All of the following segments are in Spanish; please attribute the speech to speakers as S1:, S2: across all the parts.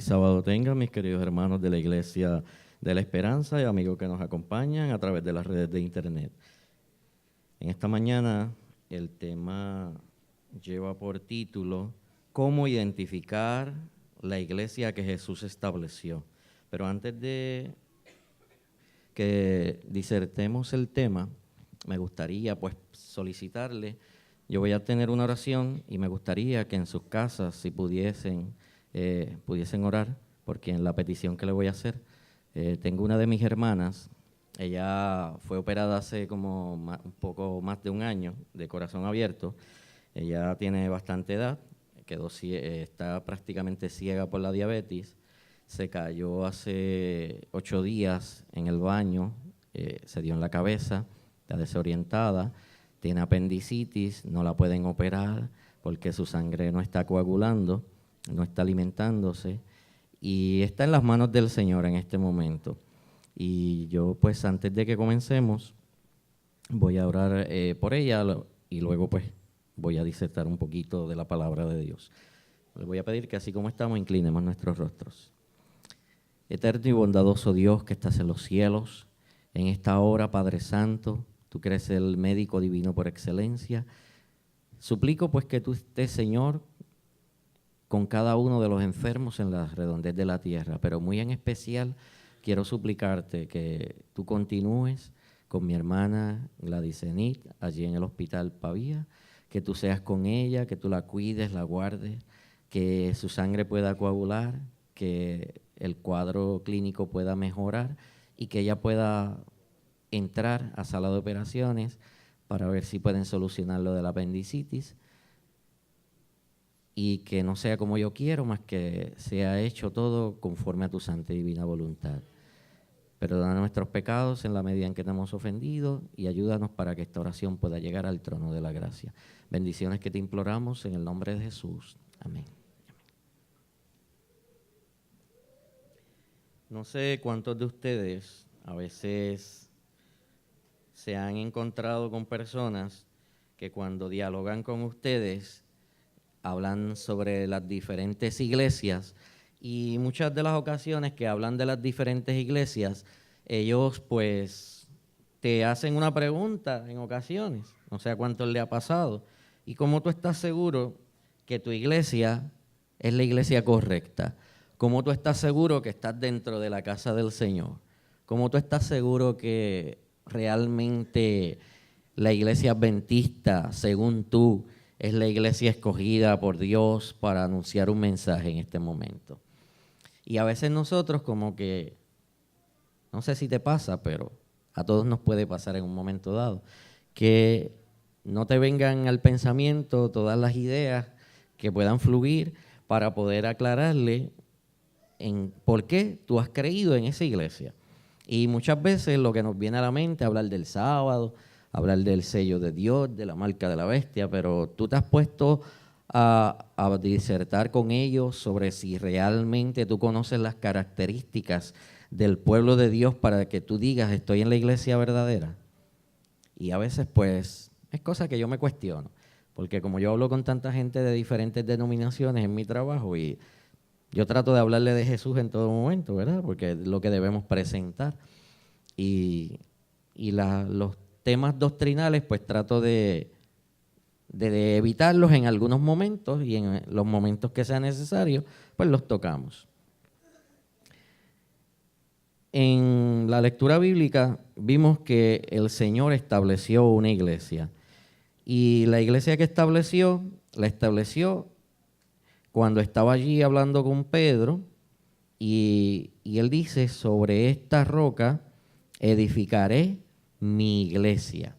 S1: Feliz sábado tengan mis queridos hermanos de la Iglesia de la Esperanza y amigos que nos acompañan a través de las redes de internet. En esta mañana el tema lleva por título ¿Cómo identificar la iglesia que Jesús estableció? Pero antes de que disertemos el tema, me gustaría pues solicitarle, yo voy a tener una oración y me gustaría que en sus casas, si pudiesen orar, porque en la petición que le voy a hacer, tengo una de mis hermanas, ella fue operada hace como un poco más de un año de corazón abierto, ella tiene bastante edad, está prácticamente ciega por la diabetes, se cayó hace 8 días en el baño, se dio en la cabeza, está desorientada, tiene apendicitis, no la pueden operar porque su sangre no está coagulando, no está alimentándose y está en las manos del Señor en este momento. Y yo pues antes de que comencemos voy a orar por ella y luego pues voy a disertar un poquito de la palabra de Dios. Les voy a pedir que así como estamos inclinemos nuestros rostros. Eterno y bondadoso Dios que estás en los cielos, en esta hora, Padre Santo, tú que eres el médico divino por excelencia, suplico pues que tú estés, Señor, con cada uno de los enfermos en la redondez de la tierra, pero muy en especial quiero suplicarte que tú continúes con mi hermana Gladys Enid, allí en el Hospital Pavía, que tú seas con ella, que tú la cuides, la guardes, que su sangre pueda coagular, que el cuadro clínico pueda mejorar y que ella pueda entrar a sala de operaciones para ver si pueden solucionar lo de la apendicitis y que no sea como yo quiero, más que sea hecho todo conforme a tu santa y divina voluntad. Perdona nuestros pecados en la medida en que te hemos ofendido y ayúdanos para que esta oración pueda llegar al trono de la gracia. Bendiciones que te imploramos en el nombre de Jesús. Amén. No sé cuántos de ustedes a veces se han encontrado con personas que cuando dialogan con ustedes hablan sobre las diferentes iglesias y muchas de las ocasiones que hablan de las diferentes iglesias, ellos pues te hacen una pregunta en ocasiones, no sé a cuántos le ha pasado, y cómo tú estás seguro que tu iglesia es la iglesia correcta. ¿Cómo tú estás seguro que estás dentro de la casa del Señor? ¿Cómo tú estás seguro que realmente la iglesia adventista, según tú, es la iglesia escogida por Dios para anunciar un mensaje en este momento? Y a veces nosotros como que, no sé si te pasa, pero a todos nos puede pasar en un momento dado, que no te vengan al pensamiento todas las ideas que puedan fluir para poder aclararle en por qué tú has creído en esa iglesia. Y muchas veces lo que nos viene a la mente es hablar del sábado, hablar del sello de Dios, de la marca de la bestia, pero tú te has puesto a disertar con ellos sobre si realmente tú conoces las características del pueblo de Dios para que tú digas estoy en la iglesia verdadera. Y a veces pues es cosa que yo me cuestiono, porque como yo hablo con tanta gente de diferentes denominaciones en mi trabajo y yo trato de hablarle de Jesús en todo momento, ¿verdad? Porque es lo que debemos presentar. Y los temas doctrinales, pues trato de evitarlos en algunos momentos y en los momentos que sea necesario, pues los tocamos. En la lectura bíblica vimos que el Señor estableció una iglesia. Y la iglesia que la estableció cuando estaba allí hablando con Pedro, y él dice, sobre esta roca edificaré mi iglesia.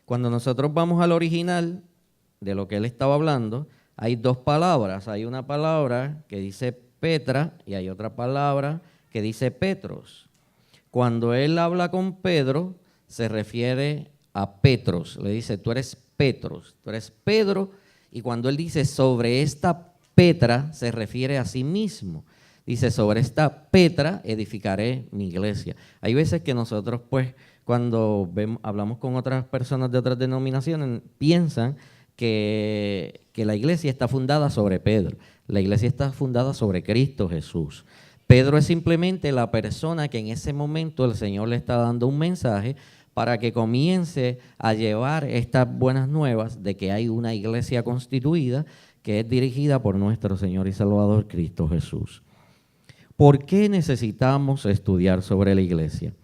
S1: Cuando nosotros vamos al original de lo que él estaba hablando, hay dos palabras. Hay una palabra que dice Petra y hay otra palabra que dice Petros. Cuando él habla con Pedro, se refiere a Petros. Le dice, tú eres Petros, tú eres Pedro. Y cuando él dice sobre esta Petra, se refiere a sí mismo. Dice, sobre esta Petra edificaré mi iglesia. Hay veces que nosotros, pues, cuando hablamos con otras personas de otras denominaciones, piensan que la iglesia está fundada sobre Pedro. La iglesia está fundada sobre Cristo Jesús. Pedro es simplemente la persona que en ese momento el Señor le está dando un mensaje para que comience a llevar estas buenas nuevas de que hay una iglesia constituida que es dirigida por nuestro Señor y Salvador Cristo Jesús. ¿Por qué necesitamos estudiar sobre la iglesia?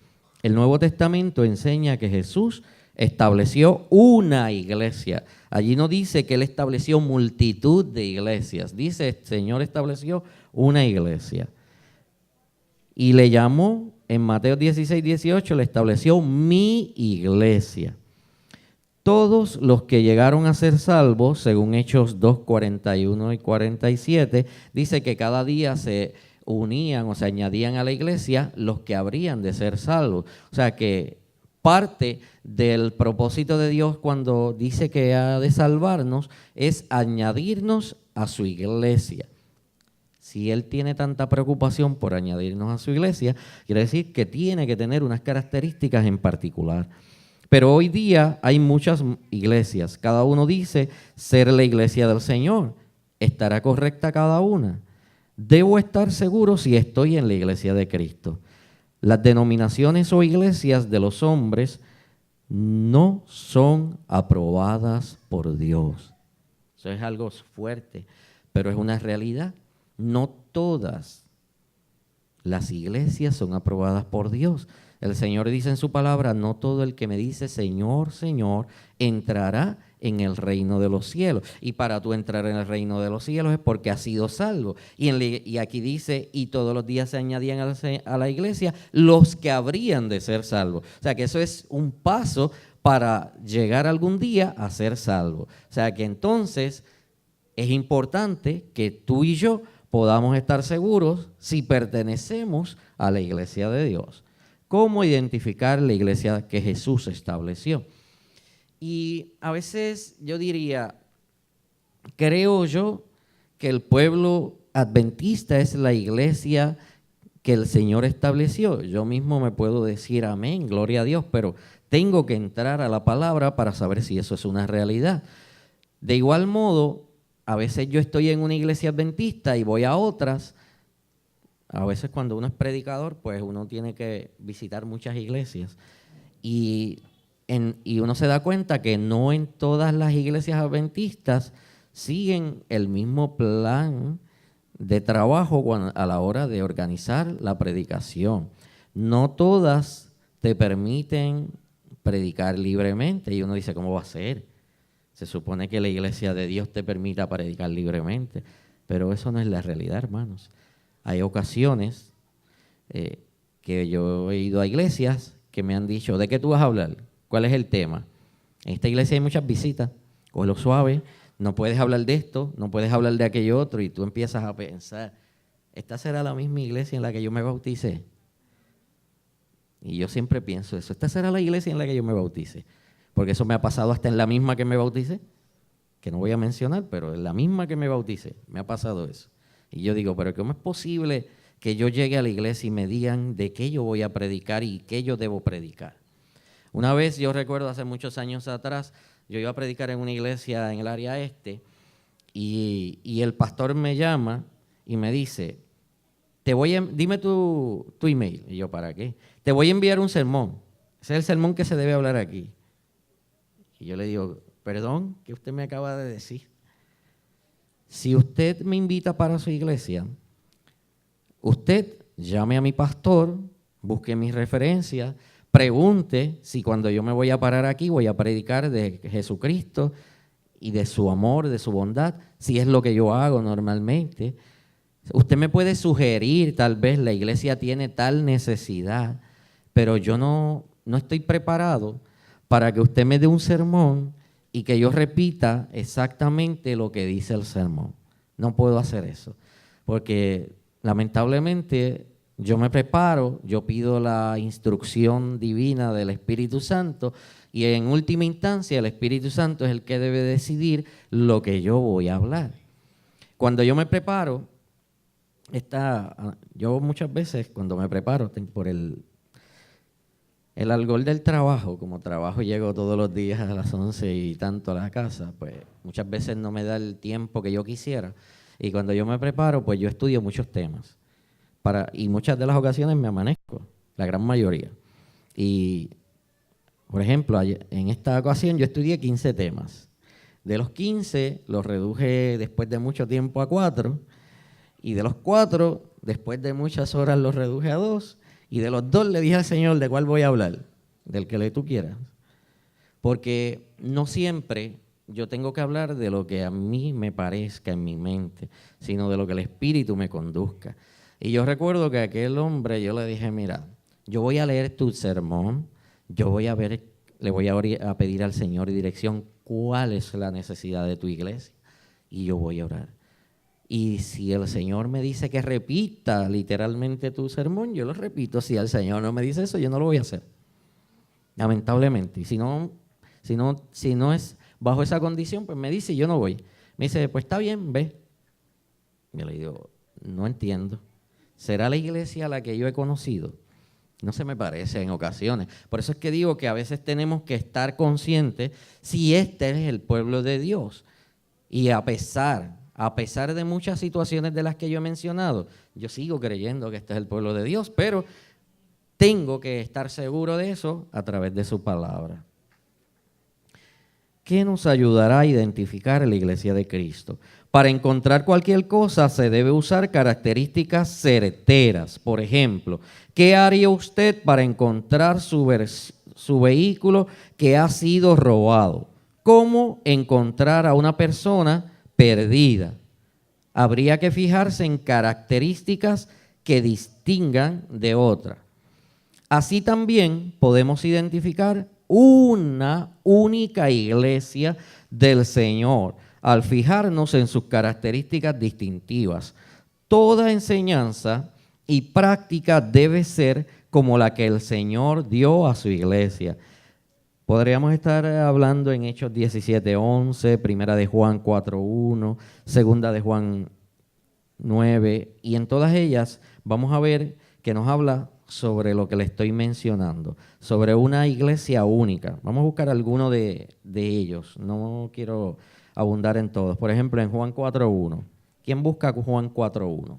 S1: El Nuevo Testamento enseña que Jesús estableció una iglesia. Allí no dice que Él estableció multitud de iglesias. Dice, el Señor estableció una iglesia. Y le llamó, en Mateo 16, 18, le estableció mi iglesia. Todos los que llegaron a ser salvos, según Hechos 2, 41 y 47, dice que cada día se unían o se añadían a la iglesia los que habrían de ser salvos. O sea que parte del propósito de Dios cuando dice que ha de salvarnos es añadirnos a su iglesia. Si Él tiene tanta preocupación por añadirnos a su iglesia, quiere decir que tiene que tener unas características en particular. Pero hoy día hay muchas iglesias. Cada uno dice ser la iglesia del Señor. ¿Estará correcta cada una? Debo estar seguro si estoy en la iglesia de Cristo. Las denominaciones o iglesias de los hombres no son aprobadas por Dios. Eso es algo fuerte, pero es una realidad. No todas las iglesias son aprobadas por Dios. El Señor dice en su palabra, no todo el que me dice Señor, Señor, entrará en el reino de los cielos. Y para tú entrar en el reino de los cielos es porque has sido salvo. Y aquí dice, y todos los días se añadían a la iglesia los que habrían de ser salvos. O sea que eso es un paso para llegar algún día a ser salvo. O sea que entonces es importante que tú y yo podamos estar seguros si pertenecemos a la iglesia de Dios. ¿Cómo identificar la iglesia que Jesús estableció? Y a veces yo diría, creo yo que el pueblo adventista es la iglesia que el Señor estableció. Yo mismo me puedo decir amén, gloria a Dios, pero tengo que entrar a la palabra para saber si eso es una realidad. De igual modo, a veces yo estoy en una iglesia adventista y voy a otras. A veces cuando uno es predicador, pues uno tiene que visitar muchas iglesias y uno se da cuenta que no en todas las iglesias adventistas siguen el mismo plan de trabajo a la hora de organizar la predicación. No todas te permiten predicar libremente y uno dice, ¿cómo va a ser? Se supone que la iglesia de Dios te permita predicar libremente, pero eso no es la realidad, hermanos. Hay ocasiones que yo he ido a iglesias que me han dicho, ¿de qué tú vas a hablar? ¿Cuál es el tema? En esta iglesia hay muchas visitas, cógelo suave, no puedes hablar de esto, no puedes hablar de aquello otro, y tú empiezas a pensar, ¿esta será la misma iglesia en la que yo me bauticé? Y yo siempre pienso eso, ¿esta será la iglesia en la que yo me bauticé? Porque eso me ha pasado hasta en la misma que me bauticé, que no voy a mencionar, pero en la misma que me bauticé, me ha pasado eso. Y yo digo, pero ¿cómo es posible que yo llegue a la iglesia y me digan de qué yo voy a predicar y qué yo debo predicar? Una vez, yo recuerdo hace muchos años atrás, yo iba a predicar en una iglesia en el área este y el pastor me llama y me dice, dime tu email. Y yo, ¿para qué? Te voy a enviar un sermón. Ese es el sermón que se debe hablar aquí. Y yo le digo, perdón, ¿qué usted me acaba de decir? Si usted me invita para su iglesia, usted llame a mi pastor, busque mis referencias, pregunte si cuando yo me voy a parar aquí voy a predicar de Jesucristo y de su amor, de su bondad, si es lo que yo hago normalmente. Usted me puede sugerir, tal vez la iglesia tiene tal necesidad, pero yo no estoy preparado para que usted me dé un sermón y que yo repita exactamente lo que dice el sermón. No puedo hacer eso, porque lamentablemente yo me preparo, yo pido la instrucción divina del Espíritu Santo y en última instancia el Espíritu Santo es el que debe decidir lo que yo voy a hablar. Cuando yo me preparo, yo muchas veces cuando me preparo por el algor del trabajo, como trabajo llego todos los días a las 11 y tanto a la casa, pues muchas veces no me da el tiempo que yo quisiera. Y cuando yo me preparo, pues yo estudio muchos temas. Y muchas de las ocasiones me amanezco, la gran mayoría. Y, por ejemplo, en esta ocasión yo estudié 15 temas. De los 15 los reduje después de mucho tiempo a 4. Y de los 4, después de muchas horas los reduje a 2. Y de los 2 le dije al Señor, ¿de cuál voy a hablar? Del que tú quieras. Porque no siempre yo tengo que hablar de lo que a mí me parezca en mi mente, sino de lo que el Espíritu me conduzca. Y yo recuerdo que a aquel hombre yo le dije, mira, yo voy a leer tu sermón, yo voy a ver, le voy a pedir al Señor dirección cuál es la necesidad de tu iglesia y yo voy a orar. Y si el Señor me dice que repita literalmente tu sermón, yo lo repito. Si el Señor no me dice eso, yo no lo voy a hacer. Lamentablemente. Y si no es bajo esa condición, pues me dice, yo no voy. Me dice, pues está bien, ve. Yo le digo, no entiendo. ¿Será la iglesia la que yo he conocido? No se me parece en ocasiones. Por eso es que digo que a veces tenemos que estar conscientes si este es el pueblo de Dios. Y a pesar de muchas situaciones de las que yo he mencionado, yo sigo creyendo que este es el pueblo de Dios, pero tengo que estar seguro de eso a través de su palabra. ¿Qué nos ayudará a identificar la iglesia de Cristo? Para encontrar cualquier cosa se debe usar características certeras. Por ejemplo, ¿qué haría usted para encontrar su vehículo que ha sido robado? ¿Cómo encontrar a una persona perdida? Habría que fijarse en características que distingan de otra. Así también podemos identificar una única iglesia del Señor al fijarnos en sus características distintivas. Toda enseñanza y práctica debe ser como la que el Señor dio a su iglesia. Podríamos estar hablando en Hechos 17:11, Primera de Juan 4:1, Segunda de Juan 9, y en todas ellas vamos a ver que nos habla sobre lo que le estoy mencionando, sobre una iglesia única. Vamos a buscar alguno de ellos, no quiero abundar en todos. Por ejemplo, en Juan 4:1. ¿Quién busca Juan 4:1?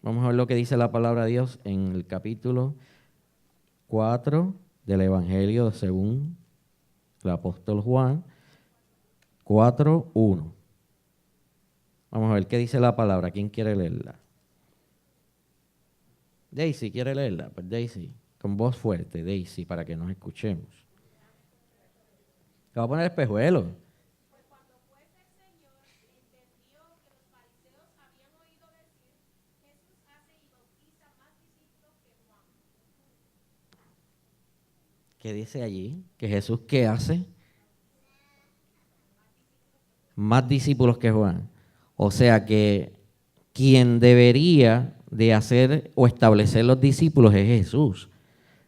S1: Vamos a ver lo que dice la palabra de Dios en el capítulo 4 del Evangelio según el apóstol Juan 4:1. Vamos a ver qué dice la palabra. ¿Quién quiere leerla? Daisy, ¿quiere leerla? Pues Daisy, con voz fuerte, Daisy, para que nos escuchemos. Te va a poner espejuelo.
S2: Pues cuando fuese el Señor, entendió que los fariseos habían oído decir, Jesús hace y bautiza más discípulos que Juan.
S1: ¿Qué dice allí? ¿Que Jesús qué hace? Más discípulos que Juan. O sea que quien debería de hacer o establecer los discípulos es Jesús.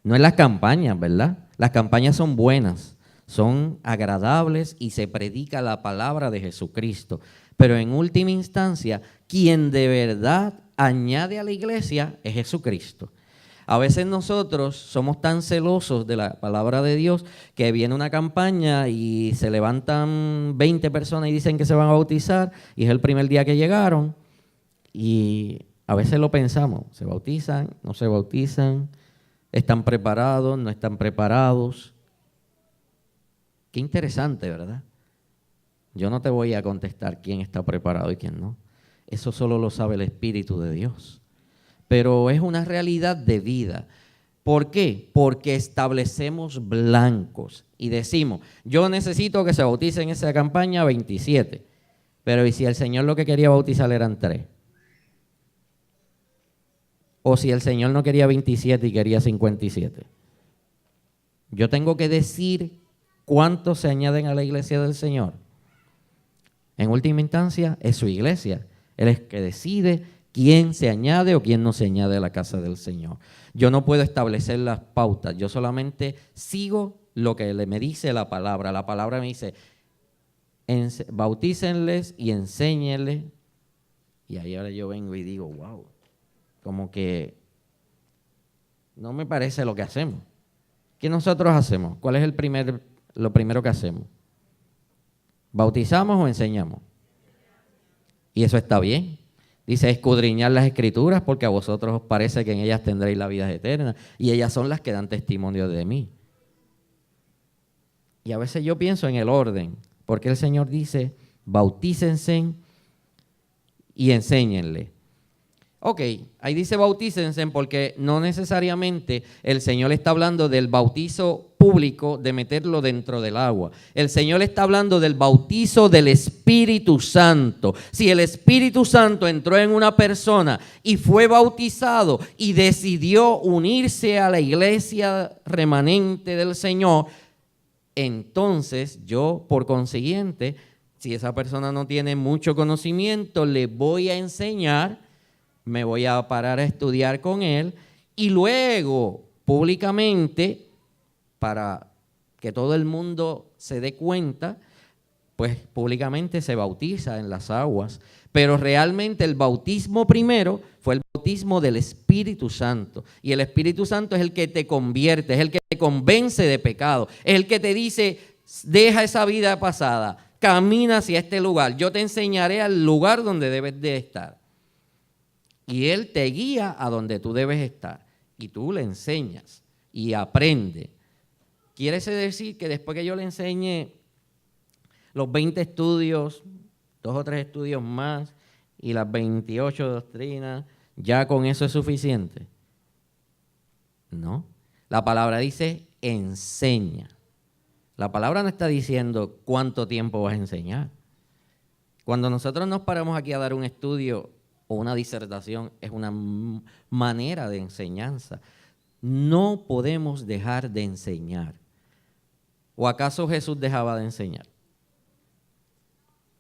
S1: No es las campañas, ¿verdad? Las campañas son buenas, son agradables y se predica la palabra de Jesucristo. Pero en última instancia, quien de verdad añade a la iglesia es Jesucristo. A veces nosotros somos tan celosos de la palabra de Dios que viene una campaña y se levantan 20 personas y dicen que se van a bautizar y es el primer día que llegaron y a veces lo pensamos, ¿se bautizan? ¿No se bautizan? ¿Están preparados? ¿No están preparados? Qué interesante, ¿verdad? Yo no te voy a contestar quién está preparado y quién no. Eso solo lo sabe el Espíritu de Dios. Pero es una realidad de vida. ¿Por qué? Porque establecemos blancos y decimos, yo necesito que se bauticen en esa campaña 27. Pero ¿y si el Señor lo que quería bautizar eran 3? O si el Señor no quería 27 y quería 57. Yo tengo que decir cuántos se añaden a la iglesia del Señor. En última instancia, es su iglesia. Él es que decide quién se añade o quién no se añade a la casa del Señor. Yo no puedo establecer las pautas. Yo solamente sigo lo que me dice la palabra. La palabra me dice, bautícenles y enséñenles. Y ahí ahora yo vengo y digo, wow. Como que no me parece lo que hacemos. ¿Qué nosotros hacemos? ¿Cuál es lo primero que hacemos? ¿Bautizamos o enseñamos? Y eso está bien. Dice, escudriñar las Escrituras porque a vosotros os parece que en ellas tendréis la vida eterna. Y ellas son las que dan testimonio de mí. Y a veces yo pienso en el orden, porque el Señor dice, bautícense y enséñenle. Ok, ahí dice bautícense porque no necesariamente el Señor está hablando del bautizo público de meterlo dentro del agua. El Señor está hablando del bautizo del Espíritu Santo. Si el Espíritu Santo entró en una persona y fue bautizado y decidió unirse a la iglesia remanente del Señor, entonces yo, por consiguiente, si esa persona no tiene mucho conocimiento, le voy a enseñar, me voy a parar a estudiar con él y luego públicamente, para que todo el mundo se dé cuenta, pues públicamente se bautiza en las aguas. Pero realmente el bautismo primero fue el bautismo del Espíritu Santo. Y el Espíritu Santo es el que te convierte, es el que te convence de pecado, es el que te dice, deja esa vida pasada, camina hacia este lugar, yo te enseñaré al lugar donde debes de estar. Y Él te guía a donde tú debes estar. Y tú le enseñas y aprende. Quiere decir que después que yo le enseñe los 20 estudios, 2 o 3 estudios más y las 28 doctrinas, ¿ya con eso es suficiente? No. La palabra dice enseña. La palabra no está diciendo cuánto tiempo vas a enseñar. Cuando nosotros nos paramos aquí a dar un estudio o una disertación, es una manera de enseñanza. No podemos dejar de enseñar. ¿O acaso Jesús dejaba de enseñar?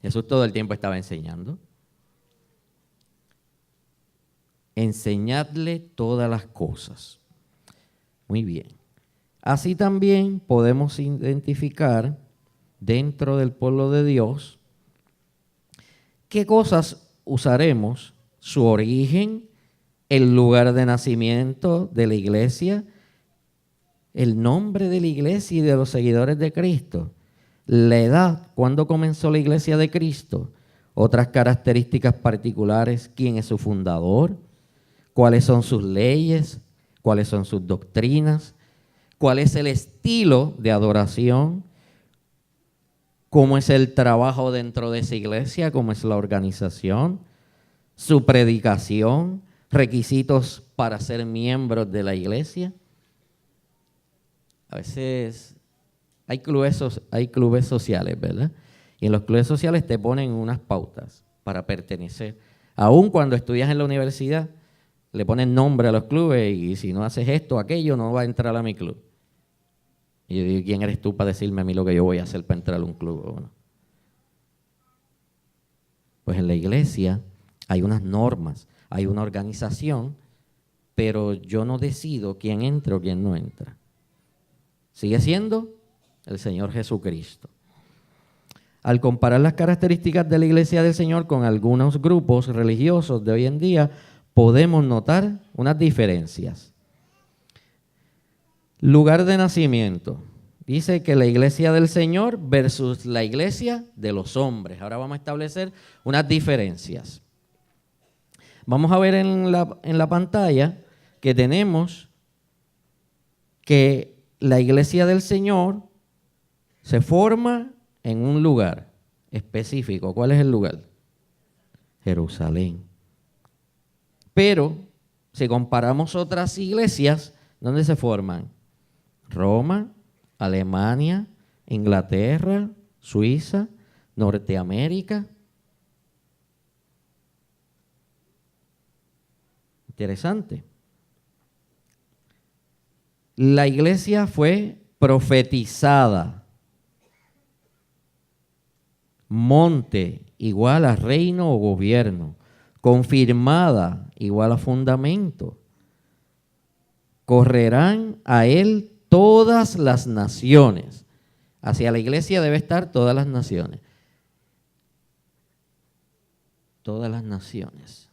S1: Jesús todo el tiempo estaba enseñando. Enseñadle todas las cosas. Muy bien. Así también podemos identificar dentro del pueblo de Dios qué cosas usaremos, su origen, el lugar de nacimiento de la iglesia, el nombre de la iglesia y de los seguidores de Cristo, la edad, cuándo comenzó la iglesia de Cristo, otras características particulares, quién es su fundador, cuáles son sus leyes, cuáles son sus doctrinas, cuál es el estilo de adoración, cómo es el trabajo dentro de esa iglesia, cómo es la organización, su predicación, requisitos para ser miembros de la iglesia. A veces hay clubes sociales, ¿verdad? Y en los clubes sociales te ponen unas pautas para pertenecer. Aún cuando estudias en la universidad, le ponen nombre a los clubes y si no haces esto o aquello, no vas a entrar a mi club. Y yo digo, ¿quién eres tú para decirme a mí lo que yo voy a hacer para entrar a un club? Bueno, pues en la iglesia hay unas normas, hay una organización, pero yo no decido quién entra o quién no entra. Sigue siendo el Señor Jesucristo. Al comparar las características de la iglesia del Señor con algunos grupos religiosos de hoy en día, podemos notar unas diferencias. Lugar de nacimiento. Dice que la iglesia del Señor versus la iglesia de los hombres. Ahora vamos a establecer unas diferencias. Vamos a ver en la pantalla que tenemos que la iglesia del Señor se forma en un lugar específico. ¿Cuál es el lugar? Jerusalén. Pero si comparamos otras iglesias, ¿dónde se forman? Roma, Alemania, Inglaterra, Suiza, Norteamérica. Interesante. La iglesia fue profetizada. Monte igual a reino o gobierno. Confirmada igual a fundamento. Correrán a él todas las naciones. Hacia la iglesia debe estar todas las naciones. Todas las naciones.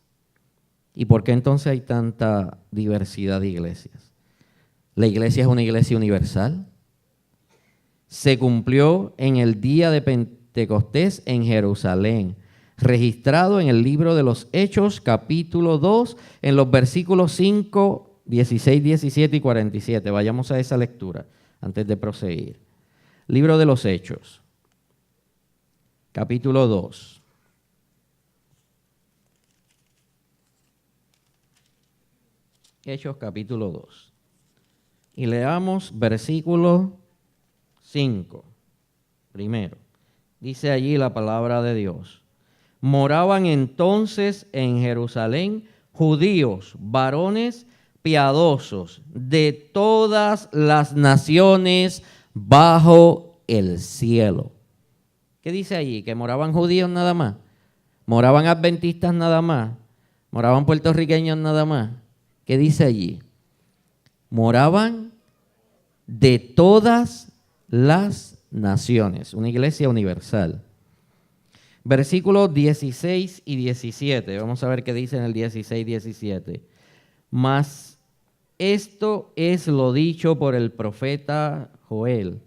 S1: ¿Y por qué entonces hay tanta diversidad de iglesias? La iglesia es una iglesia universal. Se cumplió en el día de Pentecostés en Jerusalén. registrado en el libro de los Hechos, capítulo 2, en los versículos 5, 16, 17 y 47. Vayamos a esa lectura antes de proseguir. Libro de los Hechos, capítulo 2. Hechos, capítulo 2. Y leamos versículo 5. Primero, dice allí la palabra de Dios. Moraban entonces en Jerusalén judíos, varones piadosos de todas las naciones bajo el cielo. ¿Qué dice allí? ¿Que moraban judíos nada más? ¿Moraban adventistas nada más? ¿Moraban puertorriqueños nada más? ¿Qué dice allí? Moraban de todas las naciones, una iglesia universal. Versículos 16 y 17, vamos a ver qué dice en el 16 y 17. Mas esto es lo dicho por el profeta Joel.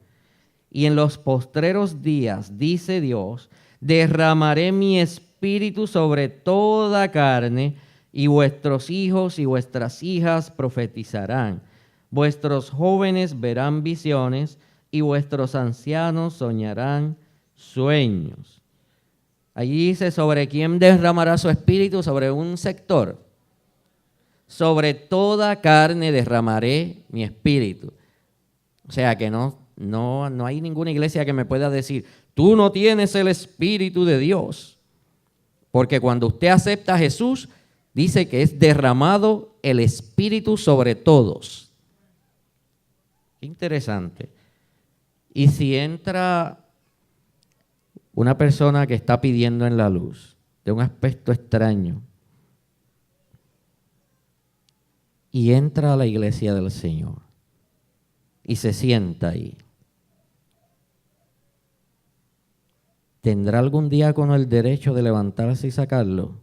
S1: Y en los postreros días, dice Dios, derramaré mi espíritu sobre toda carne, y vuestros hijos y vuestras hijas profetizarán. Vuestros jóvenes verán visiones, y vuestros ancianos soñarán sueños. Allí dice, ¿sobre quién derramará su espíritu? Sobre un sector. Sobre toda carne derramaré mi espíritu. O sea que no hay ninguna iglesia que me pueda decir, tú no tienes el Espíritu de Dios. Porque cuando usted acepta a Jesús, dice que es derramado el Espíritu sobre todos. Interesante. Y si entra una persona que está pidiendo en la luz, de un aspecto extraño, y entra a la iglesia del Señor, y se sienta ahí, ¿tendrá algún diácono el derecho de levantarse y sacarlo?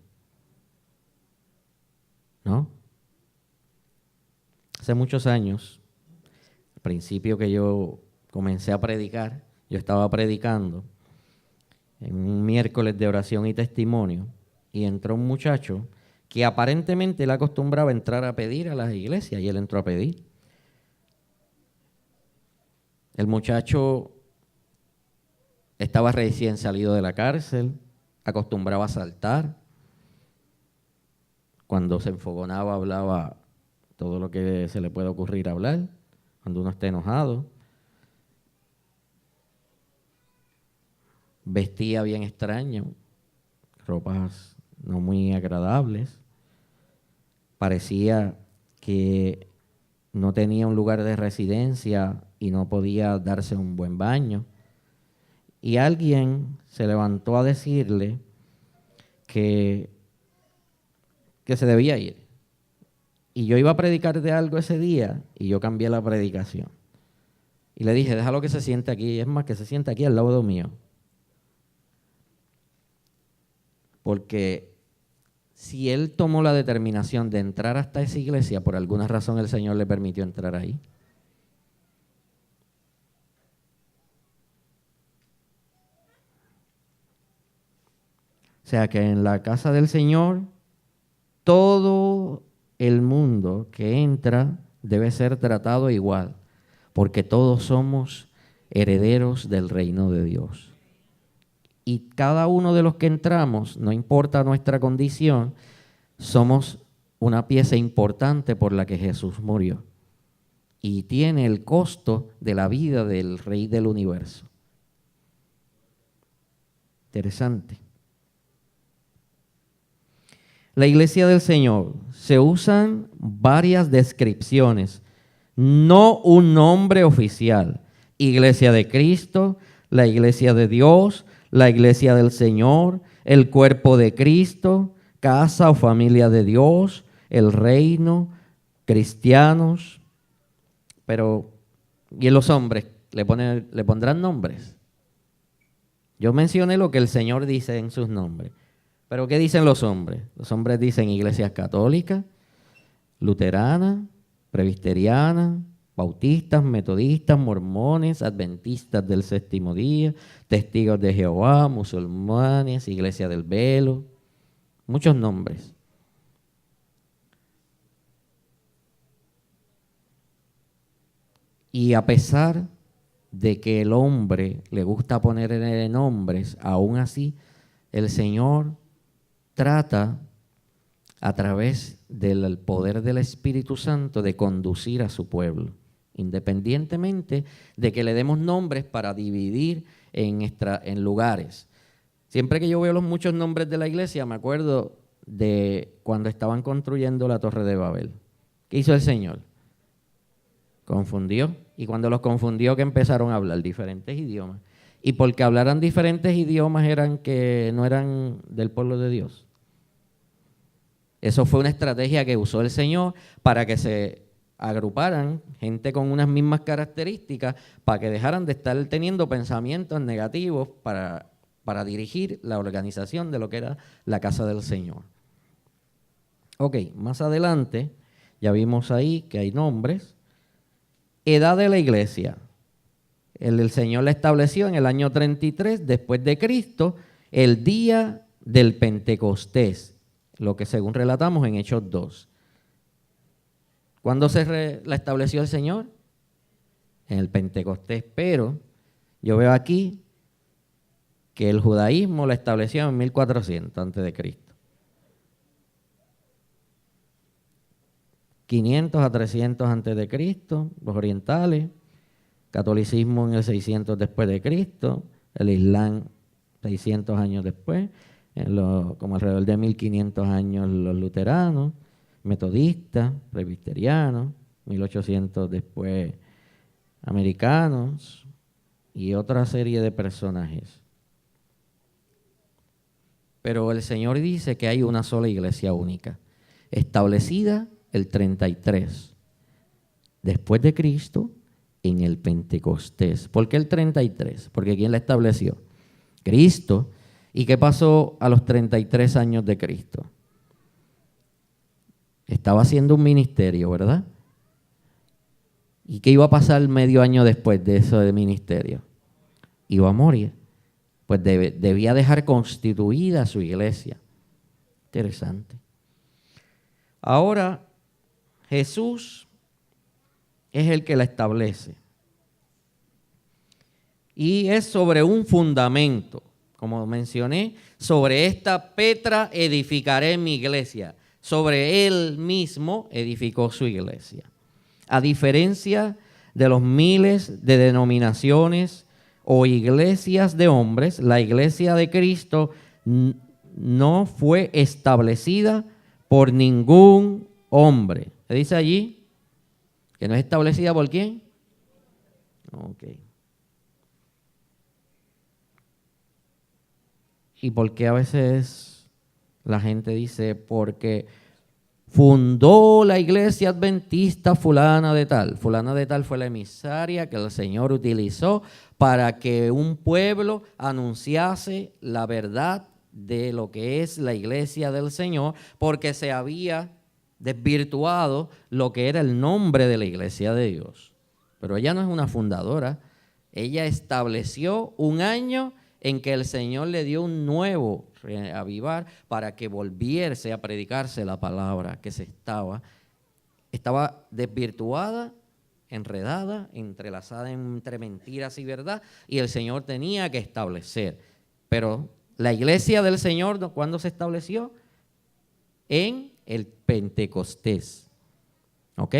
S1: ¿No? Hace muchos años, al principio que yo comencé a predicar, yo estaba predicando en un miércoles de oración y testimonio, y entró un muchacho que aparentemente él acostumbraba a entrar a pedir a las iglesias, y él entró a pedir. El muchacho estaba recién salido de la cárcel, acostumbraba a saltar. Cuando se enfogonaba hablaba todo lo que se le puede ocurrir hablar, cuando uno está enojado. Vestía bien extraño, ropas no muy agradables. Parecía que no tenía un lugar de residencia y no podía darse un buen baño. Y alguien se levantó a decirle que se debía ir. Y yo iba a predicar de algo ese día y yo cambié la predicación. Y le dije, déjalo que se siente aquí, es más, que se siente aquí al lado mío. Porque si él tomó la determinación de entrar hasta esa iglesia, por alguna razón el Señor le permitió entrar ahí. O sea que en la casa del Señor, todo el mundo que entra debe ser tratado igual, porque todos somos herederos del reino de Dios. Y cada uno de los que entramos, no importa nuestra condición, somos una pieza importante por la que Jesús murió. Y tiene el costo de la vida del Rey del universo. Interesante. La iglesia del Señor, se usan varias descripciones, no un nombre oficial. Iglesia de Cristo, la iglesia de Dios, la iglesia del Señor, el cuerpo de Cristo, casa o familia de Dios, el reino, cristianos. Pero, ¿y los hombres? ¿Le pondrán nombres? Yo mencioné lo que el Señor dice en sus nombres. Pero ¿qué dicen los hombres? Los hombres dicen iglesias católicas, luteranas, presbiterianas, bautistas, metodistas, mormones, adventistas del séptimo día, testigos de Jehová, musulmanes, Iglesia del Velo, muchos nombres. Y a pesar de que el hombre le gusta ponerle nombres, aún así el Señor trata a través del poder del Espíritu Santo de conducir a su pueblo, independientemente de que le demos nombres para dividir en lugares. Siempre que yo veo los muchos nombres de la iglesia, me acuerdo de cuando estaban construyendo la Torre de Babel. ¿Qué hizo el Señor? Confundió. Y cuando los confundió, que empezaron a hablar diferentes idiomas. Y porque hablaran diferentes idiomas eran que no eran del pueblo de Dios. Eso fue una estrategia que usó el Señor para que se agruparan gente con unas mismas características, para que dejaran de estar teniendo pensamientos negativos para dirigir la organización de lo que era la casa del Señor. Ok, más adelante ya vimos ahí que hay nombres. Edad de la iglesia. El Señor la estableció en el año 33 después de Cristo, el día del Pentecostés, lo que según relatamos en Hechos 2. ¿Cuándo la estableció el Señor? En el Pentecostés, pero yo veo aquí que el judaísmo la estableció en 1400 antes de Cristo. 500 a 300 antes de Cristo, los orientales, catolicismo en el 600 después de Cristo, el Islam 600 años después, como alrededor de 1500 años los luteranos, metodistas, presbiterianos, 1800 después americanos y otra serie de personajes. Pero el Señor dice que hay una sola iglesia única, establecida el 33 después de Cristo en el Pentecostés. ¿Por qué el 33? Porque ¿quién la estableció? Cristo. ¿Y qué pasó a los 33 años de Cristo? Estaba haciendo un ministerio, ¿verdad? ¿Y qué iba a pasar medio año después de eso de ministerio? Iba a morir. Pues debía dejar constituida su iglesia. Interesante. Ahora, Jesús es el que la establece. Y es sobre un fundamento. Como mencioné, sobre esta Petra edificaré mi iglesia. Sobre él mismo edificó su iglesia. A diferencia de los miles de denominaciones o iglesias de hombres, la iglesia de Cristo no fue establecida por ningún hombre. ¿Se dice allí? ¿Que no es establecida por quién? Ok. ¿Y por qué a veces la gente dice? Porque fundó la iglesia adventista fulana de tal. Fulana de tal fue la emisaria que el Señor utilizó para que un pueblo anunciase la verdad de lo que es la iglesia del Señor, porque se había desvirtuado lo que era el nombre de la iglesia de Dios. Pero ella no es una fundadora. Ella estableció un año en que el Señor le dio un nuevo reavivar para que volviese a predicarse la palabra que estaba desvirtuada, enredada, entrelazada entre mentiras y verdad, y el Señor tenía que establecer. Pero la iglesia del Señor, ¿cuándo se estableció? En el Pentecostés. ¿Ok?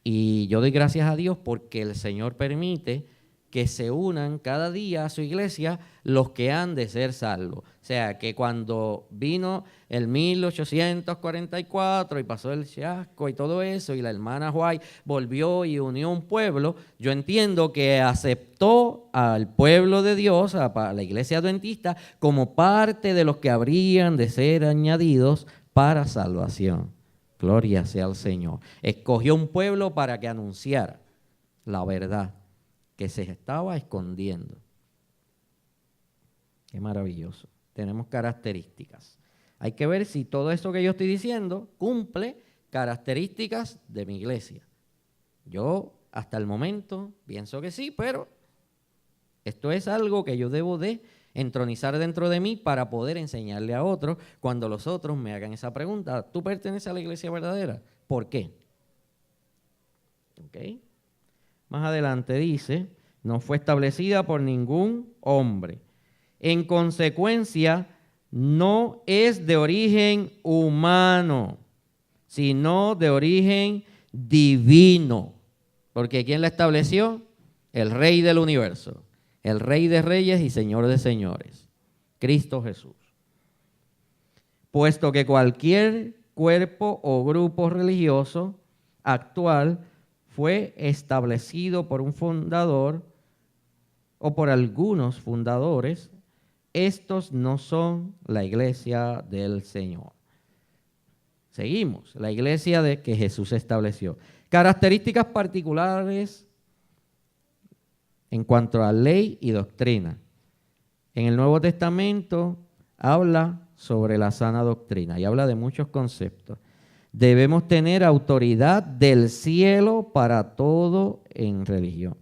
S1: Y yo doy gracias a Dios porque el Señor permite que se unan cada día a su iglesia los que han de ser salvos. O sea, que cuando vino el 1844 y pasó el chasco y todo eso, y la hermana White volvió y unió un pueblo, yo entiendo que aceptó al pueblo de Dios, a la iglesia adventista, como parte de los que habrían de ser añadidos para salvación. Gloria sea al Señor. Escogió un pueblo para que anunciara la verdad que se estaba escondiendo. Qué maravilloso. Tenemos características. Hay que ver si todo esto que yo estoy diciendo cumple características de mi iglesia. Yo hasta el momento pienso que sí, pero esto es algo que yo debo de entronizar dentro de mí para poder enseñarle a otros cuando los otros me hagan esa pregunta. ¿Tú perteneces a la iglesia verdadera? ¿Por qué? ¿Okay? Más adelante dice, no fue establecida por ningún hombre. En consecuencia, no es de origen humano, sino de origen divino. Porque ¿quién la estableció? El Rey del universo, el Rey de reyes y Señor de señores, Cristo Jesús. Puesto que cualquier cuerpo o grupo religioso actual fue establecido por un fundador o por algunos fundadores, estos no son la iglesia del Señor. Seguimos, la iglesia de que Jesús estableció. Características particulares en cuanto a ley y doctrina. En el Nuevo Testamento habla sobre la sana doctrina y habla de muchos conceptos. Debemos tener autoridad del cielo para todo en religión.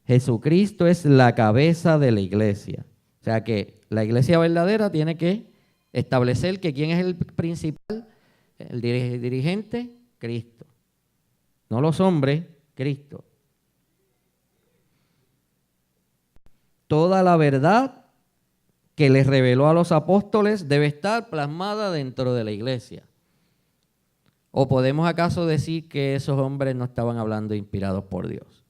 S1: Jesucristo es la cabeza de la iglesia. O sea que la iglesia verdadera tiene que establecer que quién es el principal, el dirigente, Cristo. No los hombres, Cristo. Toda la verdad que les reveló a los apóstoles debe estar plasmada dentro de la iglesia. ¿O podemos acaso decir que esos hombres no estaban hablando inspirados por Dios?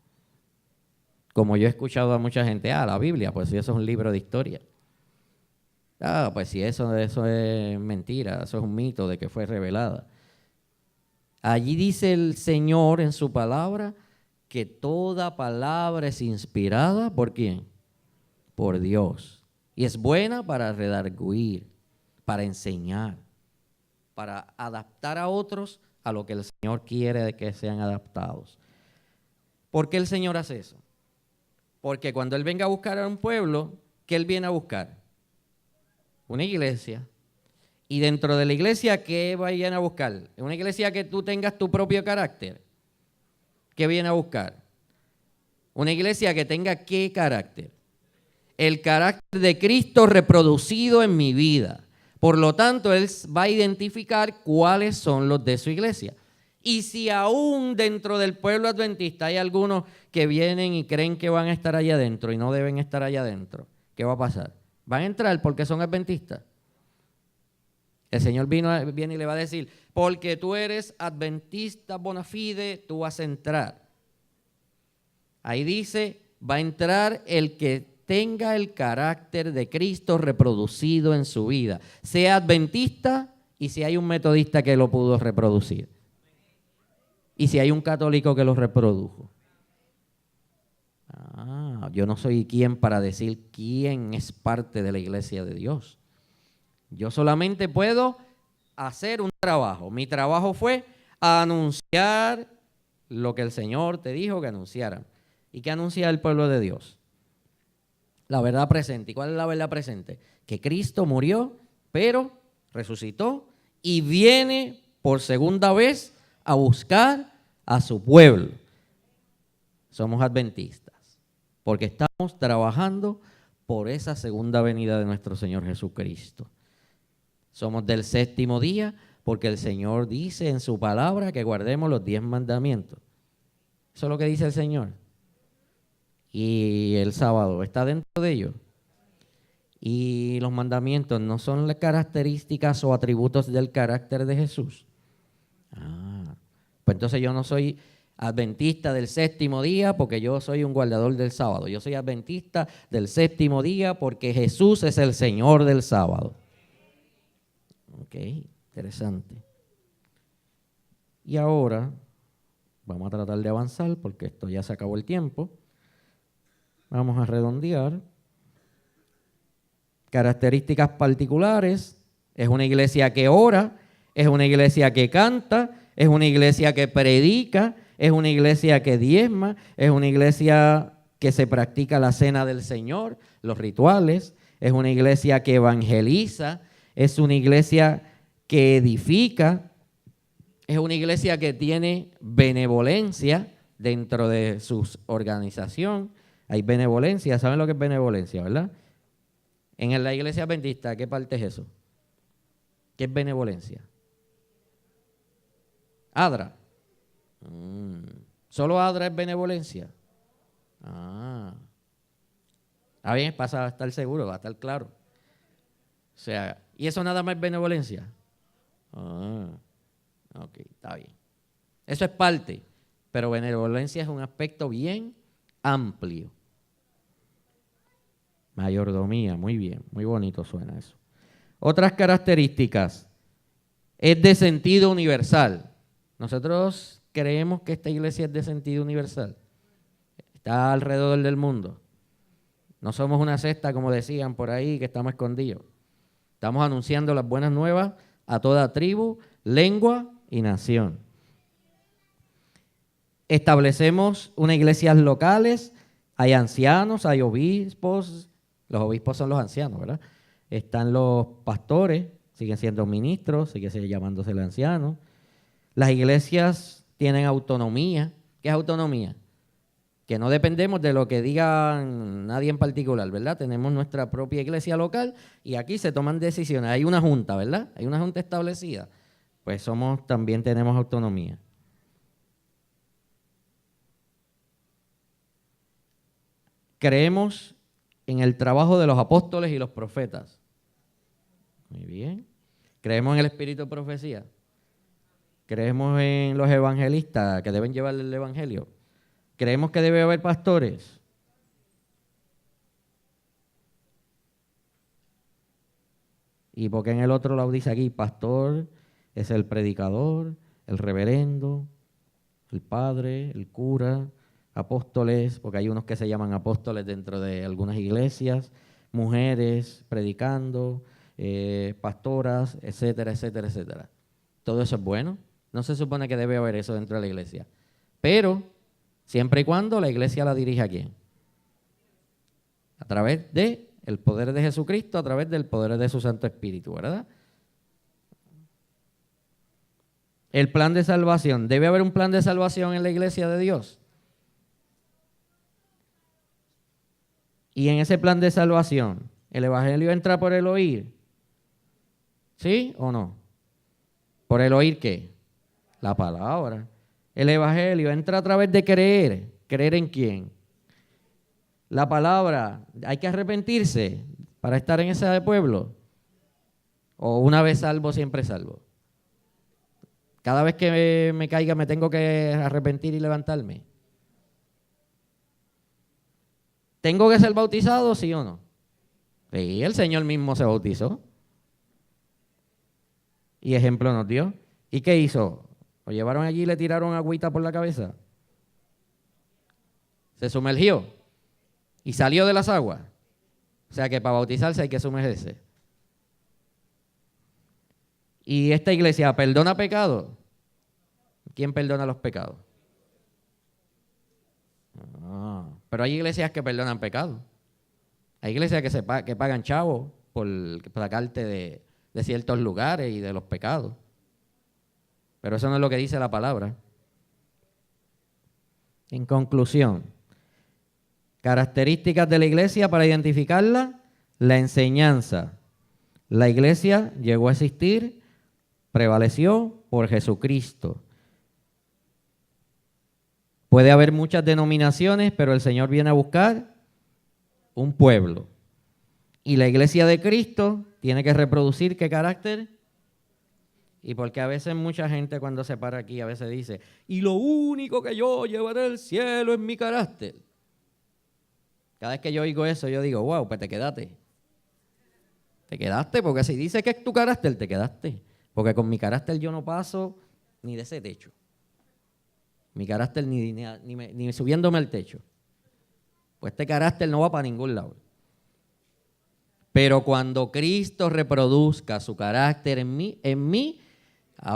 S1: Como yo he escuchado a mucha gente, la Biblia, pues si eso es un libro de historia. Pues si eso es mentira, eso es un mito de que fue revelada. Allí dice el Señor en su palabra que toda palabra es inspirada, ¿por quién? Por Dios. Y es buena para redarguir, para enseñar, para adaptar a otros a lo que el Señor quiere de que sean adaptados. ¿Por qué el Señor hace eso? Porque cuando Él venga a buscar a un pueblo, ¿qué Él viene a buscar? Una iglesia. Y dentro de la iglesia, ¿qué vayan a buscar? Una iglesia que tú tengas tu propio carácter. ¿Qué viene a buscar? Una iglesia que tenga ¿qué carácter? El carácter de Cristo reproducido en mi vida. Por lo tanto, Él va a identificar cuáles son los de su iglesia. Y si aún dentro del pueblo adventista hay algunos que vienen y creen que van a estar allá adentro y no deben estar allá adentro, ¿qué va a pasar? ¿Van a entrar porque son adventistas? El Señor viene y le va a decir, porque tú eres adventista bona fide, tú vas a entrar. Ahí dice, va a entrar el que tenga el carácter de Cristo reproducido en su vida. Sea adventista y si hay un metodista que lo pudo reproducir. Y si hay un católico que lo reprodujo. Yo no soy quien para decir quién es parte de la iglesia de Dios. Yo solamente puedo hacer un trabajo. Mi trabajo fue anunciar lo que el Señor te dijo que anunciaran. ¿Y qué anuncia el pueblo de Dios? La verdad presente. ¿Y cuál es la verdad presente? Que Cristo murió, pero resucitó y viene por segunda vez a buscar a su pueblo. Somos adventistas, porque estamos trabajando por esa segunda venida de nuestro Señor Jesucristo. Somos del séptimo día, porque el Señor dice en su palabra que guardemos los 10 mandamientos. Eso es lo que dice el Señor. Y el sábado está dentro de ellos. Y los mandamientos no son las características o atributos del carácter de Jesús. Pues entonces yo no soy adventista del séptimo día porque yo soy un guardador del sábado. Yo soy adventista del séptimo día porque Jesús es el Señor del sábado. Ok, interesante. Y ahora vamos a tratar de avanzar porque esto ya se acabó el tiempo. Vamos a redondear. Características particulares. Es una iglesia que ora, es una iglesia que canta, es una iglesia que predica, es una iglesia que diezma, es una iglesia que se practica la cena del Señor, los rituales, es una iglesia que evangeliza, es una iglesia que edifica, Es una iglesia que tiene benevolencia dentro de su organización. Hay benevolencia. ¿Saben lo que es benevolencia, verdad? En la iglesia adventista, ¿qué parte es eso? ¿Qué es benevolencia? ADRA. ¿Solo ADRA es benevolencia? Está bien, pasa a estar seguro, va a estar claro. O sea, ¿y eso nada más es benevolencia? Ok, está bien. Eso es parte, pero benevolencia es un aspecto bien amplio. Mayordomía, muy bien, muy bonito suena eso. Otras características, es de sentido universal. Nosotros creemos que esta iglesia es de sentido universal. Está alrededor del mundo. No somos una secta, como decían por ahí, que estamos escondidos. Estamos anunciando las buenas nuevas a toda tribu, lengua y nación. Establecemos unas iglesias locales, hay ancianos, hay obispos. Los obispos son los ancianos, ¿verdad? Están los pastores, siguen siendo ministros, siguen llamándose los ancianos. Las iglesias tienen autonomía. ¿Qué es autonomía? Que no dependemos de lo que diga nadie en particular, ¿verdad? Tenemos nuestra propia iglesia local y aquí se toman decisiones. Hay una junta, ¿verdad? Hay una junta establecida. Pues también tenemos autonomía. Creemos en el trabajo de los apóstoles y los profetas. Muy bien. Creemos en el espíritu de profecía. Creemos en los evangelistas que deben llevar el evangelio. ¿Creemos que debe haber pastores? ¿Y por qué en el otro lado dice aquí, pastor es el predicador, el reverendo, el padre, el cura, apóstoles, porque hay unos que se llaman apóstoles dentro de algunas iglesias, mujeres predicando, pastoras, etcétera, etcétera, etcétera? Todo eso es bueno. No se supone que debe haber eso dentro de la iglesia. Pero siempre y cuando la iglesia la dirija ¿a quién? A través del poder de Jesucristo, a través del poder de su Santo Espíritu, ¿verdad? El plan de salvación. ¿Debe haber un plan de salvación en la iglesia de Dios? Y en ese plan de salvación, ¿el evangelio entra por el oír? ¿Sí o no? ¿Por el oír qué? La palabra. El evangelio entra a través de creer. ¿Creer en quién? La palabra. ¿Hay que arrepentirse para estar en ese pueblo? ¿O una vez salvo, siempre salvo? Cada vez que me caiga me tengo que arrepentir y levantarme. ¿Tengo que ser bautizado, sí o no? Sí, el Señor mismo se bautizó. Y ejemplo nos dio. ¿Y qué hizo? Lo llevaron allí y le tiraron agüita por la cabeza. Se sumergió y salió de las aguas. O sea que para bautizarse hay que sumergirse. ¿Y esta iglesia perdona pecados? ¿Quién perdona los pecados? Pero hay iglesias que perdonan pecados. Hay iglesias que pagan chavos por sacarte de ciertos lugares y de los pecados. Pero eso no es lo que dice la palabra. En conclusión, características de la iglesia para identificarla: la enseñanza. La iglesia llegó a existir, prevaleció por Jesucristo. Puede haber muchas denominaciones, pero el Señor viene a buscar un pueblo. Y la iglesia de Cristo tiene que reproducir ¿qué carácter? Y porque a veces mucha gente cuando se para aquí a veces dice, y lo único que yo llevaré al cielo es mi carácter. Cada vez que yo oigo eso yo digo, wow, pues te quedaste. Te quedaste porque si dice que es tu carácter, te quedaste. Porque con mi carácter yo no paso ni de ese techo. Mi carácter ni subiéndome al techo. Pues este carácter no va para ningún lado. Pero cuando Cristo reproduzca su carácter en mí,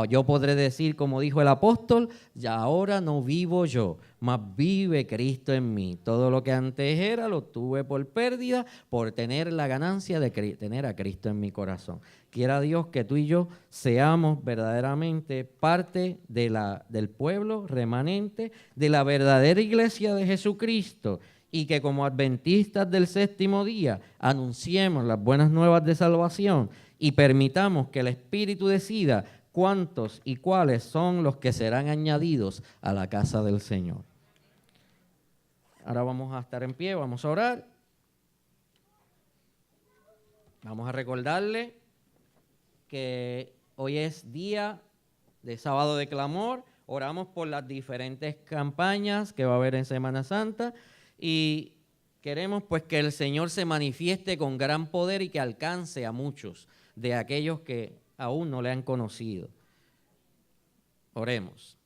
S1: yo podré decir, como dijo el apóstol, ya ahora no vivo yo, mas vive Cristo en mí. Todo lo que antes era lo tuve por pérdida, por tener la ganancia de tener a Cristo en mi corazón. quiera Dios que tú y yo seamos verdaderamente parte del pueblo remanente de la verdadera iglesia de Jesucristo y que como adventistas del séptimo día anunciemos las buenas nuevas de salvación y permitamos que el Espíritu decida cuántos y cuáles son los que serán añadidos a la casa del Señor. Ahora vamos a estar en pie, vamos a orar. Vamos a recordarle que hoy es día de sábado de clamor. Oramos por las diferentes campañas que va a haber en Semana Santa y queremos pues que el Señor se manifieste con gran poder y que alcance a muchos de aquellos que aún no le han conocido. Oremos.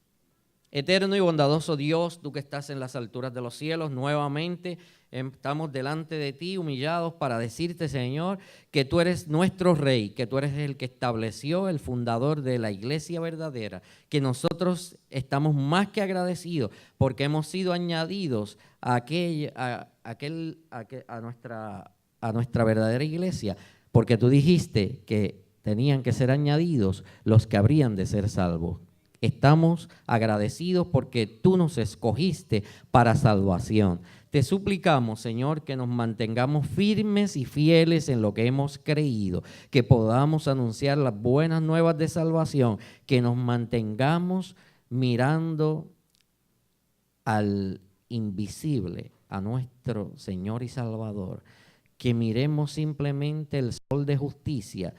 S1: Eterno y bondadoso Dios, tú que estás en las alturas de los cielos, nuevamente estamos delante de ti humillados para decirte, Señor, que tú eres nuestro Rey, que tú eres el que estableció, el fundador de la iglesia verdadera, que nosotros estamos más que agradecidos porque hemos sido añadidos a nuestra verdadera iglesia, porque tú dijiste que tenían que ser añadidos los que habrían de ser salvos. Estamos agradecidos porque tú nos escogiste para salvación. Te suplicamos, Señor, que nos mantengamos firmes y fieles en lo que hemos creído, que podamos anunciar las buenas nuevas de salvación, que nos mantengamos mirando al invisible, a nuestro Señor y Salvador, que miremos simplemente el sol de justicia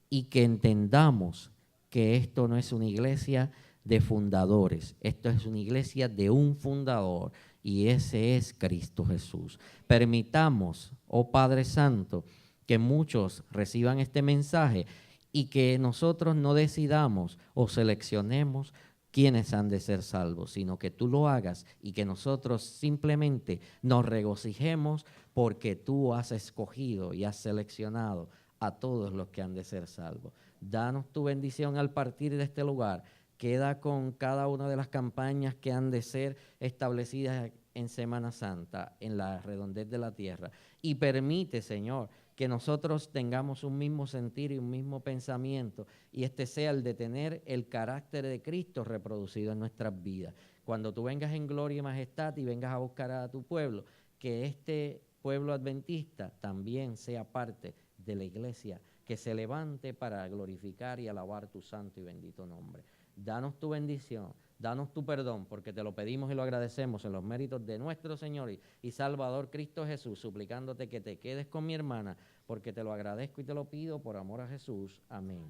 S1: y que entendamos que esto no es una iglesia de fundadores, esto es una iglesia de un fundador y ese es Cristo Jesús. Permitamos, oh Padre Santo, que muchos reciban este mensaje y que nosotros no decidamos o seleccionemos quiénes han de ser salvos, sino que tú lo hagas y que nosotros simplemente nos regocijemos porque tú has escogido y has seleccionado a todos los que han de ser salvos. Danos tu bendición al partir de este lugar. Queda con cada una de las campañas que han de ser establecidas en Semana Santa, en la redondez de la tierra. Y permite, Señor, que nosotros tengamos un mismo sentir y un mismo pensamiento, y este sea el de tener el carácter de Cristo reproducido en nuestras vidas. Cuando tú vengas en gloria y majestad y vengas a buscar a tu pueblo, que este pueblo adventista también sea parte de la iglesia que se levante para glorificar y alabar tu santo y bendito nombre. Danos tu bendición, danos tu perdón, porque te lo pedimos y lo agradecemos en los méritos de nuestro Señor y Salvador Cristo Jesús, suplicándote que te quedes con mi hermana, porque te lo agradezco y te lo pido por amor a Jesús. Amén.